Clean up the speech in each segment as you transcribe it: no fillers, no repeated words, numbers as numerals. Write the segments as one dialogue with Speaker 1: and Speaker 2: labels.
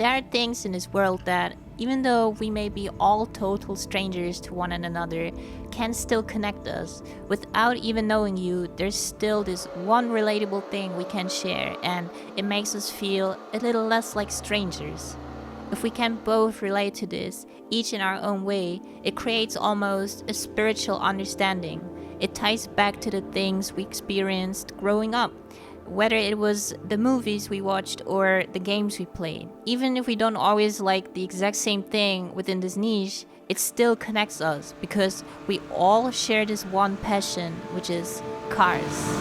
Speaker 1: There are things in this world that, even though we may be all total strangers to one another, can still connect us. Without even knowing you, there's still this one relatable thing we can share, and it makes us feel a little less like strangers. If we can both relate to this, each in our own way, it creates almost a spiritual understanding. It ties back to the things we experienced growing up, whether it was the movies we watched or the games we played. Even if we don't always like the exact same thing within this niche, it still connects us because we all share this one passion, which is cars.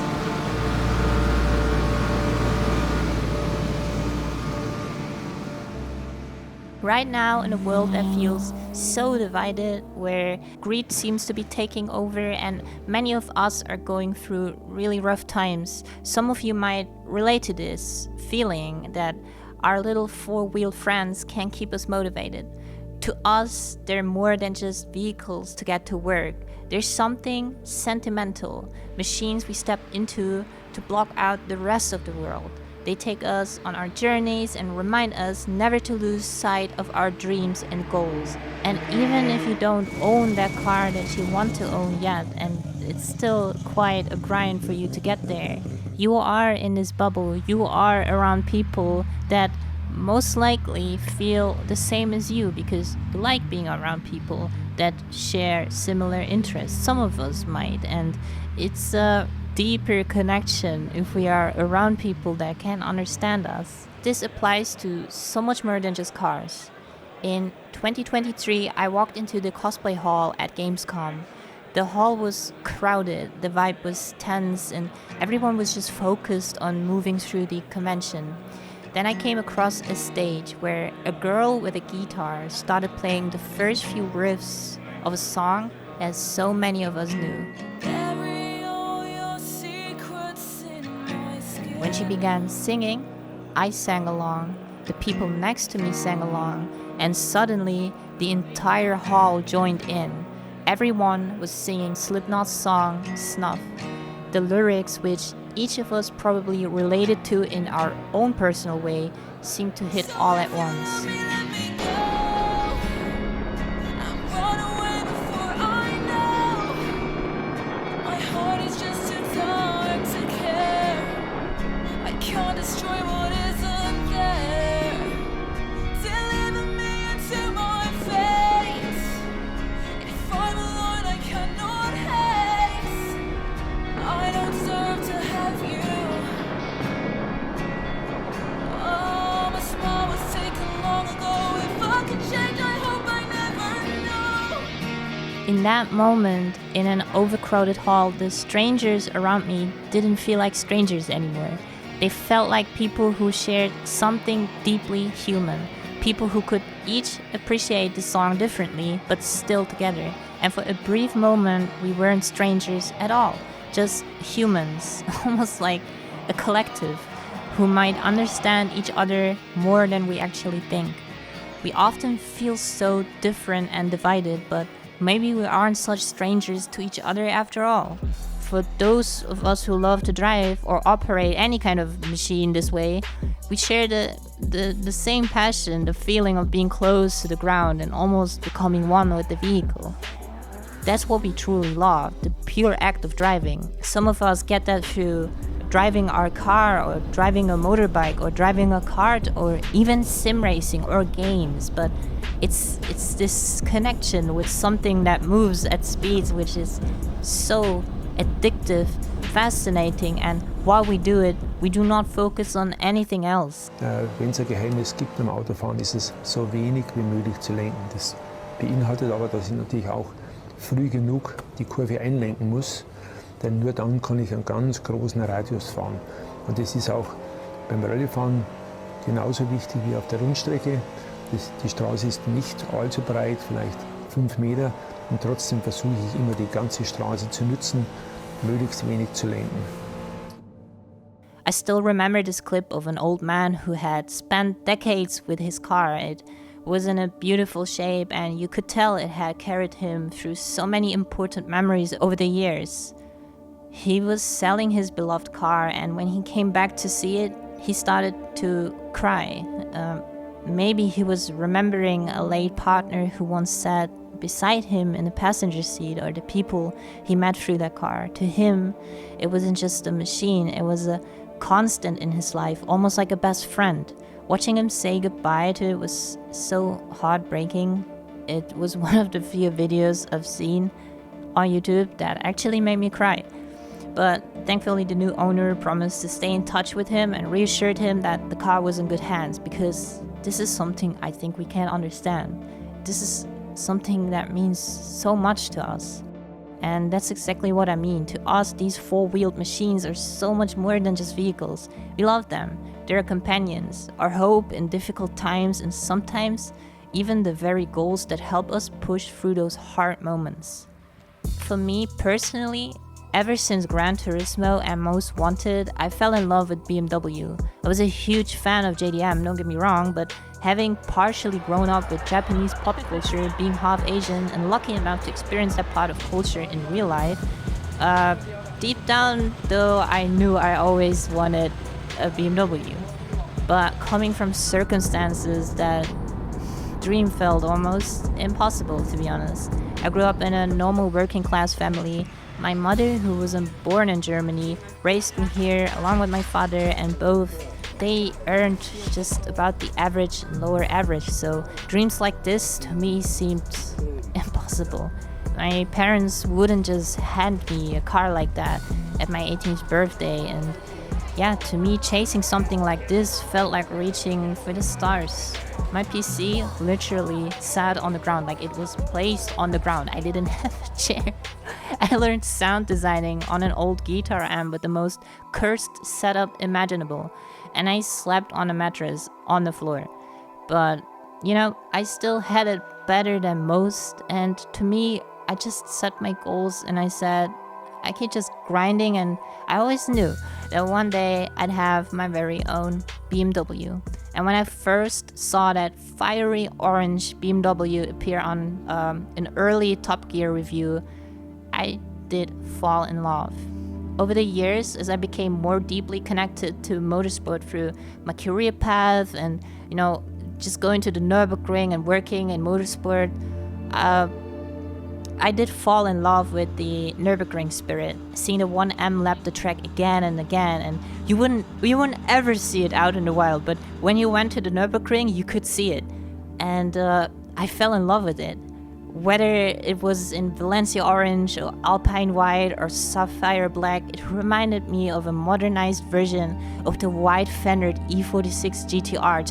Speaker 1: Right now, in a world that feels so divided, where greed seems to be taking over and many of us are going through really rough times, some of you might relate to this feeling that our little four-wheel friends can keep us motivated. To us, they're more than just vehicles to get to work. There's something sentimental, machines we step into to block out the rest of the world. They take us on our journeys and remind us never to lose sight of our dreams and goals. And even if you don't own that car that you want to own yet, and it's still quite a grind for you to get there, you are in this bubble. You are around people that most likely feel the same as you because you like being around people that share similar interests. Some of us might, and it's a deeper connection if we are around people that can understand us. This applies to so much more than just cars. In 2023, I walked into the cosplay hall at Gamescom. The hall was crowded, the vibe was tense, and everyone was just focused on moving through the convention. Then I came across a stage where a girl with a guitar started playing the first few riffs of a song that so many of us knew. When she began singing, I sang along, the people next to me sang along, and suddenly the entire hall joined in. Everyone was singing Slipknot's song, Snuff. The lyrics, which each of us probably related to in our own personal way, seemed to hit all at once. In that moment, in an overcrowded hall, the strangers around me didn't feel like strangers anymore. They felt like people who shared something deeply human. People who could each appreciate the song differently, but still together. And for a brief moment, we weren't strangers at all. Just humans, almost like a collective, who might understand each other more than we actually think. We often feel so different and divided, but maybe we aren't such strangers to each other after all. For those of us who love to drive or operate any kind of machine this way, we share the same passion, the feeling of being close to the ground and almost becoming one with the vehicle. That's what we truly love, the pure act of driving. Some of us get that through driving our car or driving a motorbike or driving a kart or even sim racing or games, but it's this connection with something that moves at speeds which is so addictive, fascinating, and while we do it, we do not focus on anything else.
Speaker 2: Wenn es ein Geheimnis gibt beim Autofahren, ist es so wenig wie möglich zu lenken. Das beinhaltet aber, dass ich natürlich auch früh genug die Kurve einlenken muss, denn nur dann kann ich einen ganz großen Radius fahren. Und das ist auch beim Rallyefahren genauso wichtig wie auf der Rundstrecke. Die Straße ist nicht allzu breit, vielleicht 5 Meter, und trotzdem versuche ich immer die ganze Straße zu nutzen, möglichst wenig zu lenken.
Speaker 1: I still remember this clip of an old man who had spent decades with his car. It was in a beautiful shape and you could tell it had carried him through so many important memories over the years. He was selling his beloved car, and when he came back to see it, he started to cry. Maybe he was remembering a late partner who once sat beside him in the passenger seat, or the people he met through that car. To him, it wasn't just a machine, it was a constant in his life, almost like a best friend. Watching him say goodbye to it was so heartbreaking. It was one of the few videos I've seen on YouTube that actually made me cry. But thankfully the new owner promised to stay in touch with him and reassured him that the car was in good hands, because this is something I think we can't understand. This is something that means so much to us. And that's exactly what I mean. To us, these four-wheeled machines are so much more than just vehicles. We love them. They're companions, our hope in difficult times, and sometimes even the very goals that help us push through those hard moments. For me personally, ever since Gran Turismo and Most Wanted, I fell in love with BMW. I was a huge fan of JDM, don't get me wrong, but having partially grown up with Japanese pop culture, being half Asian, and lucky enough to experience that part of culture in real life, deep down though, I knew I always wanted a BMW. But coming from circumstances that dream felt almost impossible, to be honest. I grew up in a normal working class family. My mother, who wasn't born in Germany, raised me here along with my father, and both they earned just about the average and lower average. So dreams like this to me seemed impossible. My parents wouldn't just hand me a car like that at my 18th birthday, and yeah, to me chasing something like this felt like reaching for the stars. My PC literally sat on the ground, like it was placed on the ground. I didn't have a chair. I learned sound designing on an old guitar amp with the most cursed setup imaginable, and I slept on a mattress on the floor. But, you know, I still had it better than most, and to me, I just set my goals and I said, I keep just grinding, and I always knew that one day I'd have my very own BMW. And when I first saw that fiery orange BMW appear on an early Top Gear review, I did fall in love. Over the years, as I became more deeply connected to motorsport through my career path and, you know, just going to the Nürburgring and working in motorsport, I did fall in love with the Nürburgring spirit, seeing the 1M lap the track again and again, and you wouldn't ever see it out in the wild, but when you went to the Nürburgring, you could see it, and I fell in love with it. Whether it was in Valencia Orange or Alpine White or Sapphire Black, it reminded me of a modernized version of the wide-fendered E46 GTR,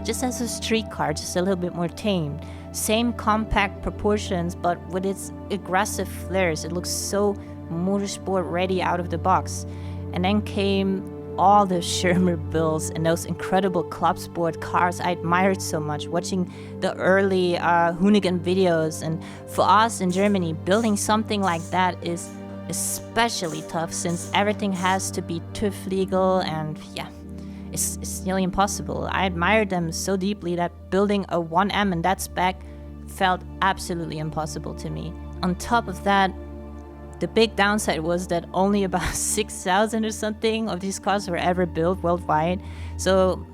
Speaker 1: just as a street car, just a little bit more tamed. Same compact proportions, but with its aggressive flares, it looks so motorsport ready out of the box. And then came all the Schirmer builds and those incredible club sport cars I admired so much, watching the early Hoonigan videos. And for us in Germany, building something like that is especially tough, since everything has to be TÜV legal, and yeah, it's nearly impossible. I admired them so deeply that building a 1M in that spec felt absolutely impossible to me. On top of that, the big downside was that only about 6,000 or something of these cars were ever built worldwide, so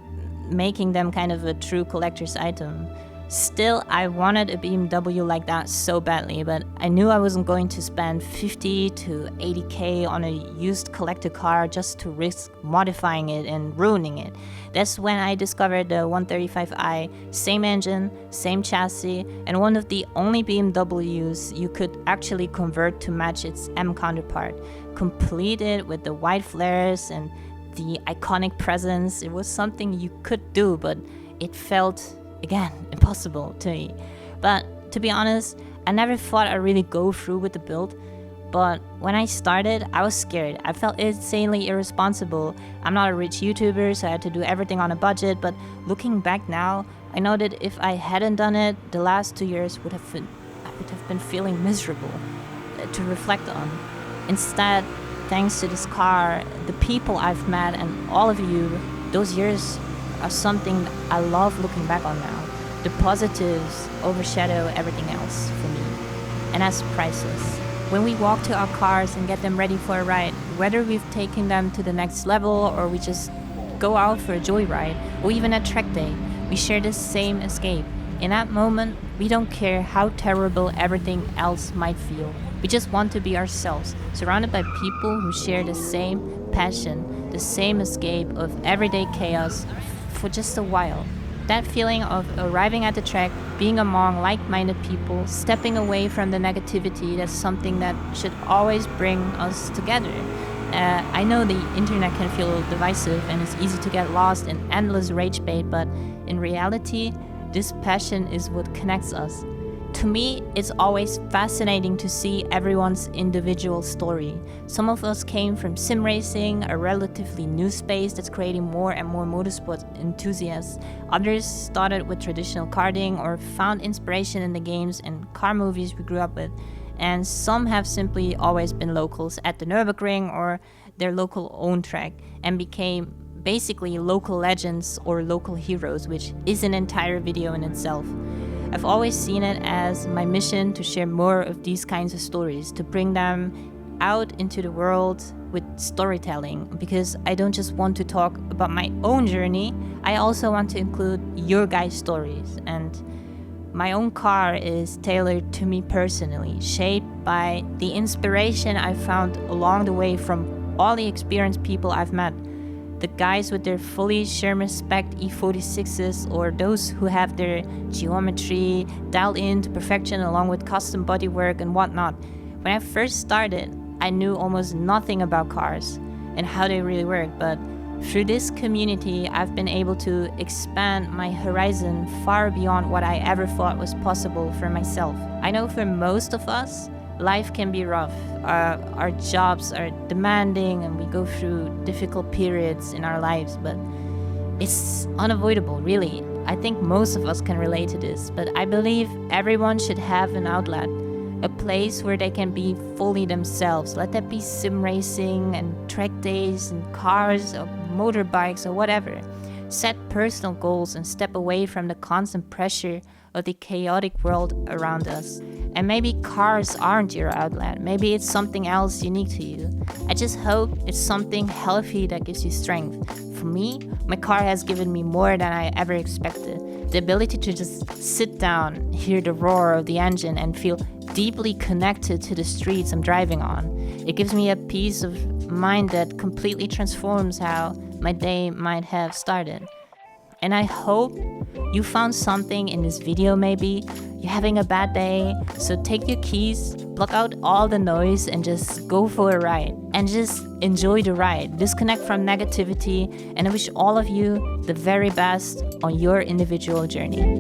Speaker 1: making them kind of a true collector's item. Still, I wanted a BMW like that so badly, but I knew I wasn't going to spend 50 to 80k on a used collector car just to risk modifying it and ruining it. That's when I discovered the 135i, same engine, same chassis, and one of the only BMWs you could actually convert to match its M counterpart, completed with the white flares and the iconic presence. It was something you could do, but it felt, again, impossible to me. But to be honest, I never thought I'd really go through with the build. But when I started, I was scared. I felt insanely irresponsible. I'm not a rich YouTuber, so I had to do everything on a budget. But looking back now, I know that if I hadn't done it, the last 2 years I would have been feeling miserable to reflect on. Instead, thanks to this car, the people I've met, and all of you, those years are something I love looking back on now. The positives overshadow everything else for me, and that's priceless. When we walk to our cars and get them ready for a ride, whether we've taken them to the next level or we just go out for a joyride or even a track day, We share the same escape. In that moment, we don't care how terrible everything else might feel. We just want to be ourselves, surrounded by people who share the same passion, the same escape of everyday chaos for just a while. That feeling of arriving at the track, being among like-minded people, stepping away from the negativity, that's something that should always bring us together. I know the internet can feel divisive and it's easy to get lost in endless rage bait, but in reality, this passion is what connects us. To me, it's always fascinating to see everyone's individual story. Some of us came from sim racing, a relatively new space that's creating more and more motorsport enthusiasts. Others started with traditional karting or found inspiration in the games and car movies we grew up with. And some have simply always been locals at the Nürburgring or their local own track and became basically local legends or local heroes, which is an entire video in itself. I've always seen it as my mission to share more of these kinds of stories, to bring them out into the world with storytelling, because I don't just want to talk about my own journey, I also want to include your guys' stories. And my own car is tailored to me personally, shaped by the inspiration I found along the way from all the experienced people I've met. The guys with their fully Sherman spec E46s, or those who have their geometry dialed in to perfection along with custom bodywork and whatnot. When I first started, I knew almost nothing about cars and how they really work, but through this community, I've been able to expand my horizon far beyond what I ever thought was possible for myself. I know for most of us, life can be rough. Our jobs are demanding and we go through difficult periods in our lives, but it's unavoidable, really. I think most of us can relate to this, but I believe everyone should have an outlet, a place where they can be fully themselves. Let that be sim racing and track days and cars or motorbikes or whatever. Set personal goals and step away from the constant pressure of the chaotic world around us. And maybe cars aren't your outlet. Maybe it's something else unique to you. I just hope it's something healthy that gives you strength. For me, my car has given me more than I ever expected. The ability to just sit down, hear the roar of the engine, and feel deeply connected to the streets I'm driving on. It gives me a peace of mind that completely transforms how my day might have started. And I hope you found something in this video. Maybe you're having a bad day, so take your keys, block out all the noise and just go for a ride. And just enjoy the ride. Disconnect from negativity, and I wish all of you the very best on your individual journey.